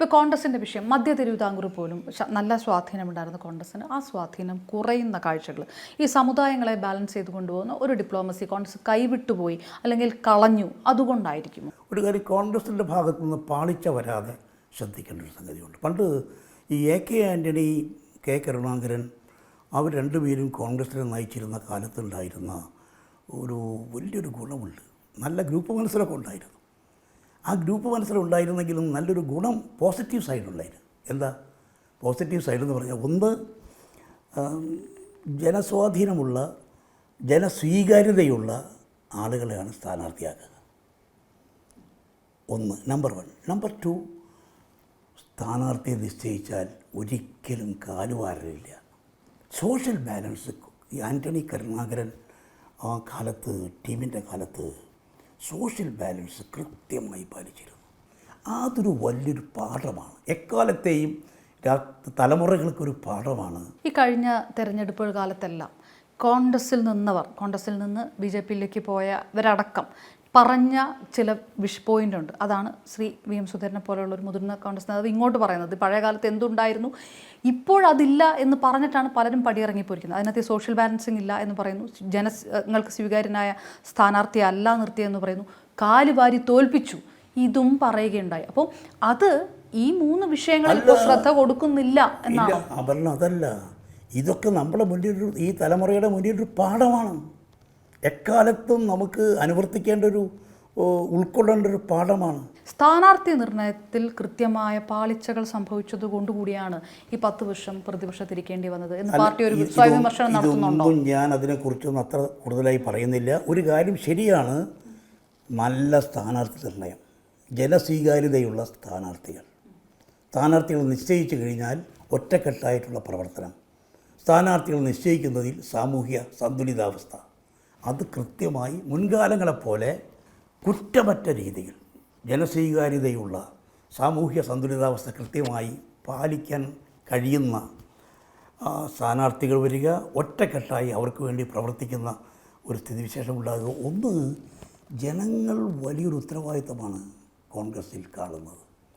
ഇപ്പോൾ കോൺഗ്രസിൻ്റെ വിഷയം മധ്യ തിരുവിതാംകൂർ പോലും നല്ല സ്വാധീനമുണ്ടായിരുന്ന കോൺഗ്രസിന് ആ സ്വാധീനം കുറയുന്ന കാഴ്ചകൾ, ഈ സമുദായങ്ങളെ ബാലൻസ് ചെയ്ത് കൊണ്ടുപോകുന്ന ഒരു ഡിപ്ലോമസി കോൺഗ്രസ് കൈവിട്ടുപോയി അല്ലെങ്കിൽ കളഞ്ഞു, അതുകൊണ്ടായിരിക്കുമോ? ഒരു കാര്യം കോൺഗ്രസിൻ്റെ ഭാഗത്തു നിന്ന് പാളിച്ച വരാതെ ശ്രദ്ധിക്കേണ്ട ഒരു സംഗതിയുണ്ട്. പണ്ട് ഈ AK ആൻ്റണി, K കരുണാകരൻ അവർ രണ്ടുപേരും കോൺഗ്രസിനെ നയിച്ചിരുന്ന കാലത്തുണ്ടായിരുന്ന ഒരു വലിയൊരു ഗുണമുണ്ട്. നല്ല ഗ്രൂപ്പ് മത്സരമൊക്കെ ഉണ്ടായിരുന്നു. ആ ഗ്രൂപ്പ് മത്സരം ഉണ്ടായിരുന്നെങ്കിലും നല്ലൊരു ഗുണം പോസിറ്റീവ് സൈഡുണ്ടായിരുന്നു. എന്താ പോസിറ്റീവ് സൈഡ് എന്ന് പറഞ്ഞാൽ, ഒന്ന് ജനസ്വാധീനമുള്ള ജനസ്വീകാര്യതയുള്ള ആളുകളെയാണ് സ്ഥാനാർത്ഥിയാക്കുക. ഒന്ന് നമ്പർ 1. നമ്പർ 2, സ്ഥാനാർത്ഥിയെ നിശ്ചയിച്ചാൽ ഒരിക്കലും കാലുവാരലില്ല. സോഷ്യൽ ബാലൻസ് ഈ ആൻ്റണി കരുണാകരൻ ആ കാലത്ത്, ടീമിൻ്റെ കാലത്ത് സോഷ്യൽ ബാലൻസ് കൃത്യമായി പാലിച്ചിരുന്നു. അതൊരു വലിയൊരു പാഠമാണ്, എക്കാലത്തെയും തലമുറകൾക്കൊരു പാഠമാണ്. ഈ കഴിഞ്ഞ തെരഞ്ഞെടുപ്പ് കാലത്തെല്ലാം കോൺഗ്രസിൽ നിന്ന് BJPയിലേക്ക് പോയവരടക്കം പറഞ്ഞ ചില പോയിൻ്റ് ഉണ്ട്. അതാണ് ശ്രീ VM സുധീരനെ പോലെയുള്ള ഒരു മുതിർന്ന കോൺഗ്രസ് നേതാവ് ഇങ്ങോട്ട് പറയുന്നത്. പഴയ കാലത്ത് എന്തുണ്ടായിരുന്നു, ഇപ്പോഴതില്ല എന്ന് പറഞ്ഞിട്ടാണ് പലരും പടിയിറങ്ങിപ്പോയിരിക്കുന്നത്. അതിനകത്ത് സോഷ്യൽ ബാലൻസിങ് ഇല്ല എന്ന് പറയുന്നു, ജനങ്ങൾക്ക് സ്വീകാര്യനായ സ്ഥാനാർത്ഥിയെ അല്ല നിർത്തിയെന്ന് പറയുന്നു, കാലുവാരി തോൽപ്പിച്ചു, ഇതും പറയുകയുണ്ടായി. അപ്പോൾ അത് ഈ 3 വിഷയങ്ങളിൽ ഇപ്പോൾ ശ്രദ്ധ കൊടുക്കുന്നില്ല എന്നാണ്. അതല്ല, ഇതൊക്കെ നമ്മുടെ മുന്നിൽ, ഈ തലമുറയുടെ മുന്നിലൊരു പാഠമാണ്. എക്കാലത്തും നമുക്ക് അനുവർത്തിക്കേണ്ട ഉൾക്കൊള്ളേണ്ട ഒരു പാഠമാണ്. സ്ഥാനാർത്ഥി നിർണയത്തിൽ കൃത്യമായ പാളിച്ചകൾ സംഭവിച്ചത് കൊണ്ടുകൂടിയാണ് ഈ 10 വർഷം പ്രതിപക്ഷത്തിരിക്കേണ്ടി വന്നത് എന്ന് പാർട്ടി ഒരു സ്വയം വിമർശനം നടത്തുന്നുണ്ടോ? ഞാൻ അതിനെക്കുറിച്ചൊന്നും അത്ര കൂടുതലായി പറയുന്നില്ല. ഒരു കാര്യം ശരിയാണ്, നല്ല സ്ഥാനാർത്ഥി നിർണയം, ജനസ്വീകാര്യതയുള്ള സ്ഥാനാർത്ഥികൾ നിശ്ചയിച്ചു കഴിഞ്ഞാൽ ഒറ്റക്കെട്ടായിട്ടുള്ള പ്രവർത്തനം, സ്ഥാനാർത്ഥികൾ നിശ്ചയിക്കുന്നതിൽ സാമൂഹ്യ സന്തുലിതാവസ്ഥ, അത് കൃത്യമായി മുൻകാലങ്ങളെപ്പോലെ കുറ്റമറ്റ രീതിയിൽ ജനസ്വീകാര്യതയുള്ള സാമൂഹ്യ സന്തുലിതാവസ്ഥ കൃത്യമായി പാലിക്കാൻ കഴിയുന്ന സ്ഥാനാർത്ഥികൾ വരിക, ഒറ്റക്കെട്ടായി അവർക്ക് വേണ്ടി പ്രവർത്തിക്കുന്ന ഒരു സ്ഥിതിവിശേഷം ഉണ്ടാകുക. ഒന്ന്, ജനങ്ങൾ വലിയൊരു ഉത്തരവാദിത്തമാണ് കോൺഗ്രസിൽ കാണുന്നത്.